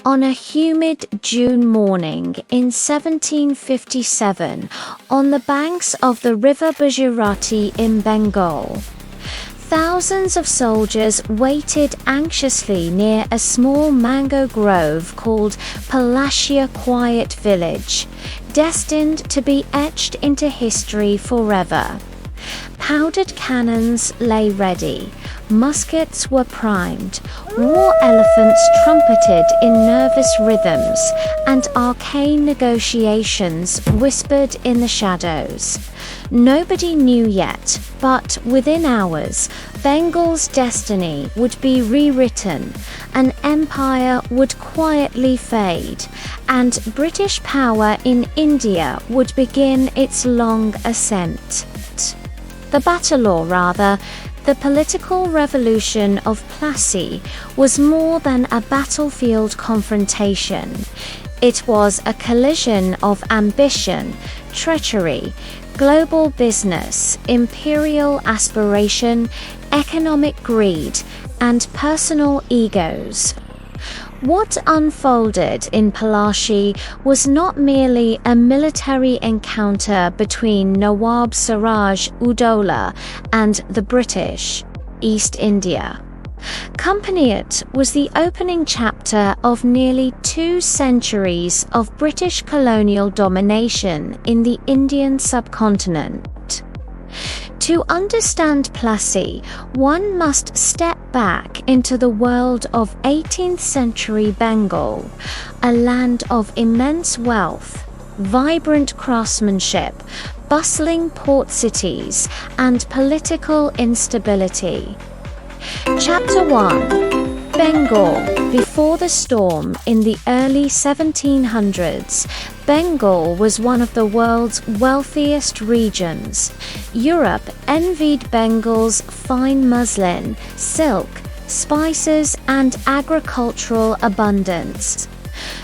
On a humid June morning in 1757, on the banks of the river Gujarati in Bengal, thousands of soldiers waited anxiously near a small mango grove called Plassey Quiet Village, destined to be etched into history forever. Powdered cannons lay ready, muskets were primed, war elephants trumpeted in nervous rhythms, and arcane negotiations whispered in the shadows. Nobody knew yet, but within hours, Bengal's destiny would be rewritten, an empire would quietly fade, and British power in India would begin its long ascent. The the political revolution of Plassey was more than a battlefield confrontation. It was a collision of ambition, treachery, global business, imperial aspiration, economic greed, and personal egos. What unfolded in Plassey was not merely a military encounter between Nawab Siraj-ud-Daulah and the British East India Company. It was the opening chapter of nearly 2 centuries of British colonial domination in the Indian subcontinent. To understand Plassey, one must step back into the world of 18th century Bengal, a land of immense wealth, vibrant craftsmanship, bustling port cities, and political instability. Chapter 1. Bengal. Before the storm in the early 1700s, Bengal was one of the world's wealthiest regions. Europe envied Bengal's fine muslin, silk, spices, and agricultural abundance.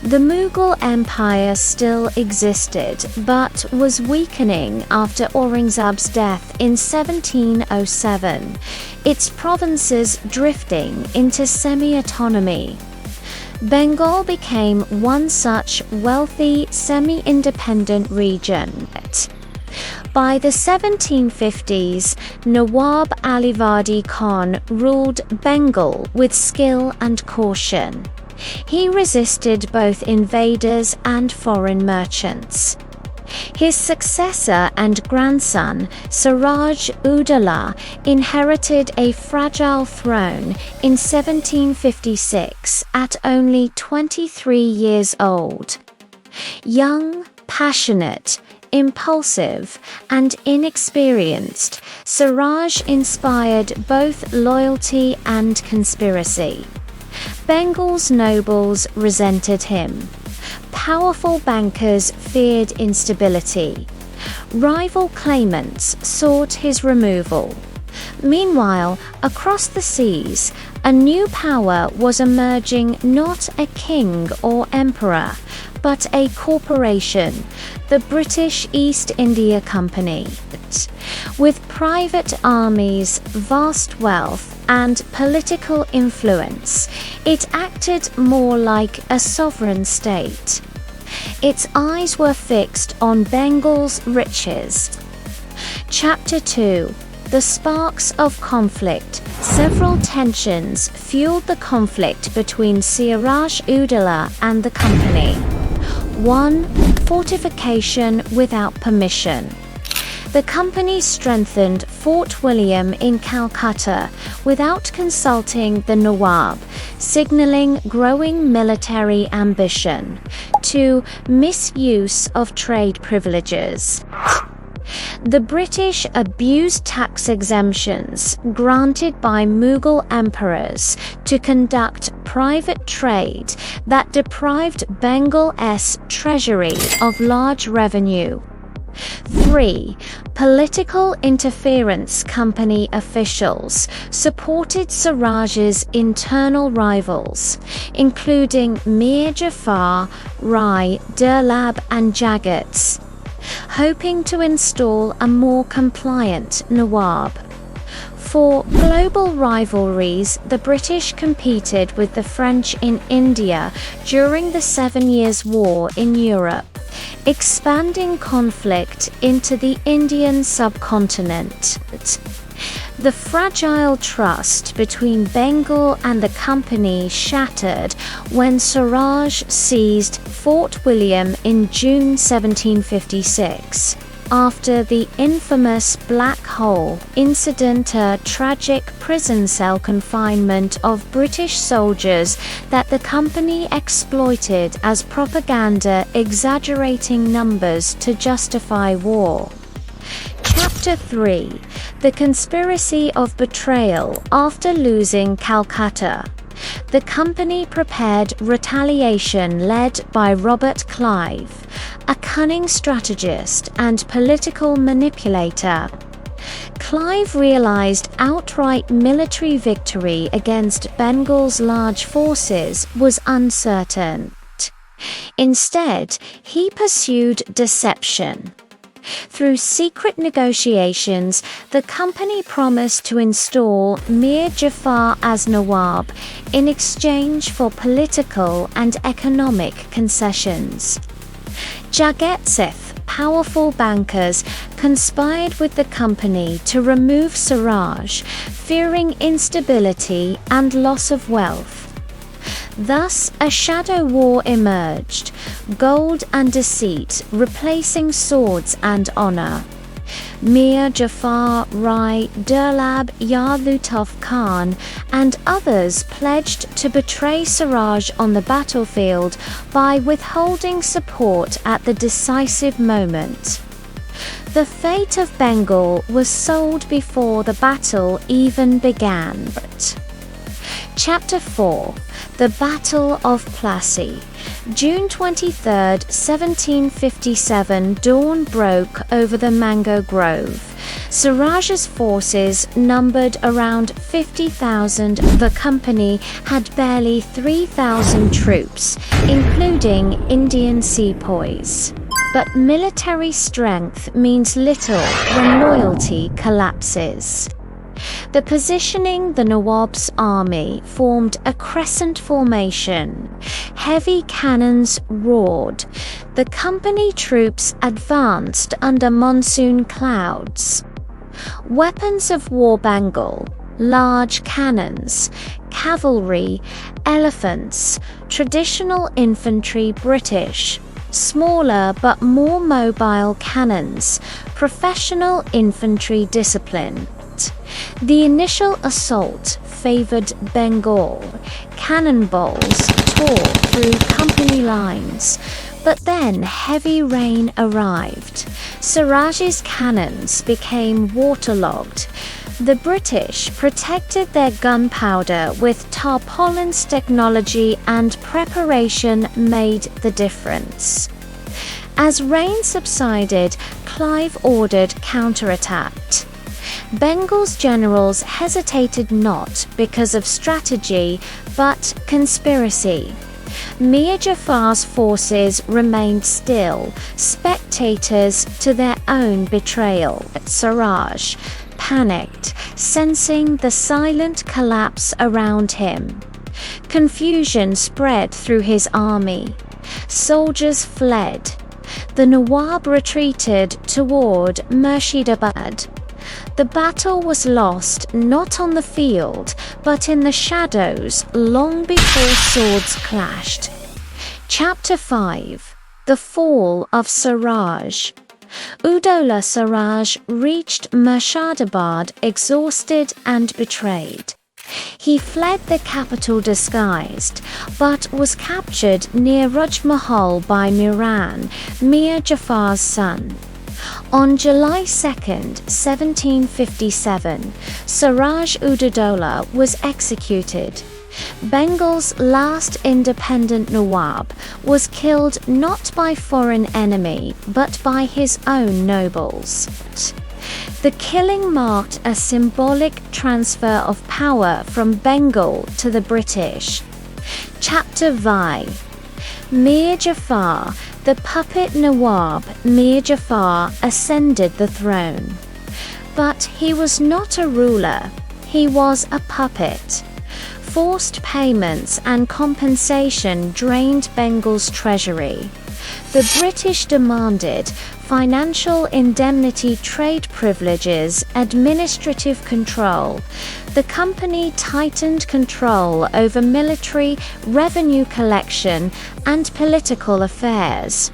The Mughal Empire still existed, but was weakening after Aurangzeb's death in 1707, its provinces drifting into semi-autonomy. Bengal became one such wealthy, semi-independent region. By the 1750s, Nawab Alivardi Khan ruled Bengal with skill and caution. He resisted both invaders and foreign merchants. His successor and grandson, Siraj-ud-Daulah, inherited a fragile throne in 1756 at only 23 years old. Young, passionate, impulsive, and inexperienced, Siraj inspired both loyalty and conspiracy. Bengal's nobles resented him. Powerful bankers feared instability. Rival claimants sought his removal. Meanwhile, across the seas, a new power was emerging, not a king or emperor, but a corporation, the British East India Company. With private armies, vast wealth, and political influence, it acted more like a sovereign state. Its eyes were fixed on Bengal's riches. Chapter 2. The sparks of conflict. Several tensions fueled the conflict between Siraj-ud-Daulah and the company. 1. Fortification without permission. The company strengthened Fort William in Calcutta without consulting the Nawab, signaling growing military ambition. 2. Misuse of trade privileges. The British abused tax exemptions granted by Mughal emperors to conduct private trade that deprived Bengal's treasury of large revenue. 3. Political interference. Company officials supported Siraj's internal rivals, including Mir Jafar, Rai, Durlab and Jagats, hoping to install a more compliant Nawab. For global rivalries, the British competed with the French in India during the 7 Years' War in Europe, expanding conflict into the Indian subcontinent. The fragile trust between Bengal and the company shattered when Siraj seized Fort William in June 1756. After the infamous Black Hole incident, a tragic prison cell confinement of British soldiers that the company exploited as propaganda, exaggerating numbers to justify war. Chapter 3: The Conspiracy of Betrayal. After losing Calcutta, the company prepared retaliation led by Robert Clive, a cunning strategist and political manipulator. Clive realized outright military victory against Bengal's large forces was uncertain. Instead, he pursued deception. Through secret negotiations, the company promised to install Mir Jafar as Nawab in exchange for political and economic concessions. Jagat-Seth, powerful bankers, conspired with the company to remove Siraj, fearing instability and loss of wealth. Thus, a shadow war emerged, gold and deceit replacing swords and honor. Mir Jafar, Rai, Durlab, Yar Lutuf Khan, and others pledged to betray Siraj on the battlefield by withholding support at the decisive moment. The fate of Bengal was sold before the battle even began. Chapter 4: The Battle of Plassey. June 23, 1757, dawn broke over the mango grove. Siraj's forces numbered around 50,000. The company had barely 3,000 troops, including Indian sepoys. But military strength means little when loyalty collapses. The positioning: the Nawab's army formed a crescent formation. Heavy cannons roared. The company troops advanced under monsoon clouds. Weapons of war: Bengal, large cannons, cavalry, elephants, traditional infantry British, smaller but more mobile cannons, professional infantry discipline. The initial assault favored Bengal. Cannonballs tore through company lines, but then heavy rain arrived. Siraj's cannons became waterlogged. The British protected their gunpowder with tarpaulins. Technology and preparation made the difference. As rain subsided, Clive ordered counterattack. Bengal's generals hesitated not because of strategy, but conspiracy. Mir Jafar's forces remained still, spectators to their own betrayal. Siraj panicked, sensing the silent collapse around him. Confusion spread through his army. Soldiers fled. The Nawab retreated toward Murshidabad. The battle was lost not on the field, but in the shadows long before swords clashed. Chapter 5: The Fall of Siraj-ud-Daulah. Siraj reached Murshidabad exhausted and betrayed. He fled the capital disguised, but was captured near Rajmahal by Miran, Mir Jafar's son. On July 2, 1757, Siraj-ud-Daulah was executed. Bengal's last independent Nawab was killed not by foreign enemy but by his own nobles. The killing marked a symbolic transfer of power from Bengal to the British. Chapter V: Mir Jafar. The puppet Nawab Mir Jafar ascended the throne. But he was not a ruler. He was a puppet. Forced payments and compensation drained Bengal's treasury. The British demanded financial indemnity, trade privileges, administrative control. The company tightened control over military, revenue collection, and political affairs.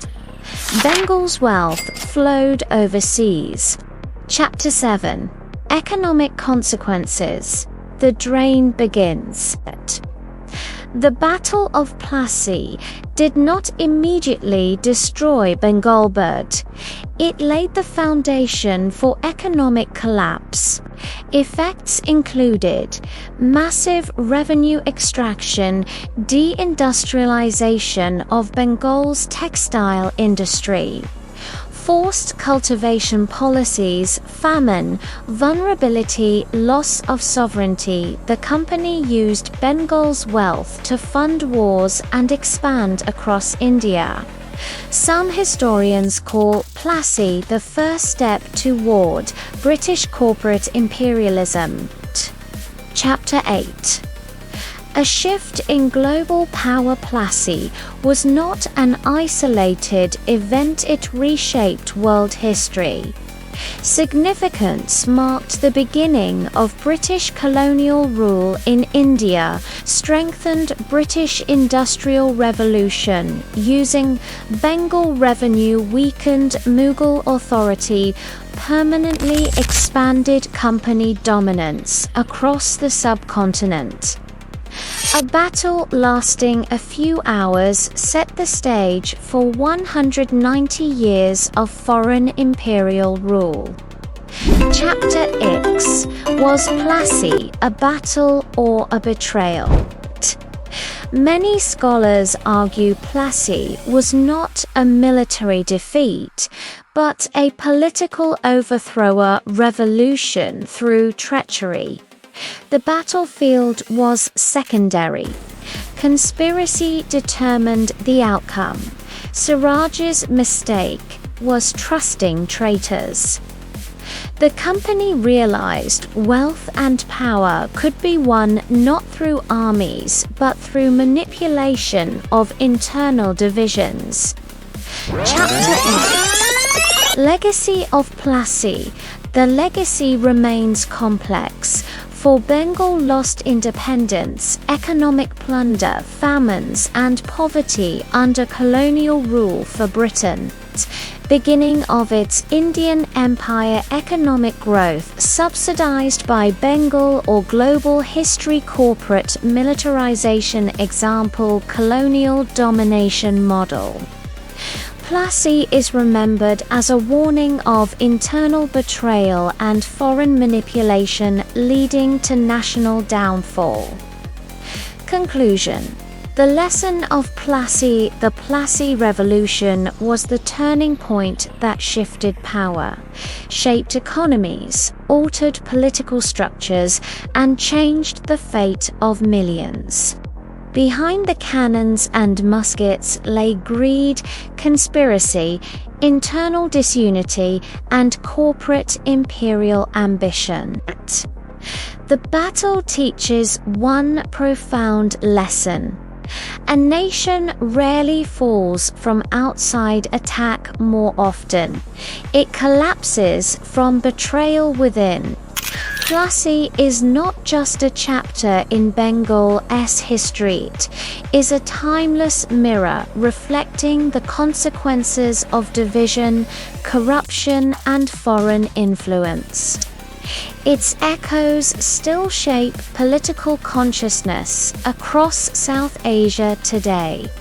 Bengal's wealth flowed overseas. Chapter 7. Economic consequences. The drain begins. The Battle of Plassey did not immediately destroy Bengal, but it laid the foundation for economic collapse. Effects included massive revenue extraction, deindustrialization of Bengal's textile industry, forced cultivation policies, famine, vulnerability, loss of sovereignty. The company used Bengal's wealth to fund wars and expand across India. Some historians call Plassey the first step toward British corporate imperialism. Chapter 8. A shift in global power. Plassey was not an isolated event, it reshaped world history. Significance marked the beginning of British colonial rule in India, strengthened British Industrial Revolution, using Bengal revenue, weakened Mughal authority, permanently expanded company dominance across the subcontinent. A battle lasting a few hours set the stage for 190 years of foreign imperial rule. Chapter X. Was Plassey a battle or a betrayal? Many scholars argue Plassey was not a military defeat, but a political overthrow, revolution through treachery. The battlefield was secondary. Conspiracy determined the outcome. Siraj's mistake was trusting traitors. The company realized wealth and power could be won not through armies, but through manipulation of internal divisions. Chapter 8. Legacy of Plassey. The legacy remains complex. For Bengal lost independence, economic plunder, famines, and poverty under colonial rule for Britain. Beginning of its Indian Empire, economic growth subsidized by Bengal or global history, corporate militarization, example colonial domination model. Plassey is remembered as a warning of internal betrayal and foreign manipulation leading to national downfall. Conclusion. The lesson of Plassey. The Plassey Revolution was the turning point that shifted power, shaped economies, altered political structures, and changed the fate of millions. Behind the cannons and muskets lay greed, conspiracy, internal disunity, and corporate imperial ambition. The battle teaches one profound lesson. A nation rarely falls from outside attack, more often it collapses from betrayal within. Plassey is not just a chapter in Bengal's history, it is a timeless mirror reflecting the consequences of division, corruption, and foreign influence. Its echoes still shape political consciousness across South Asia today.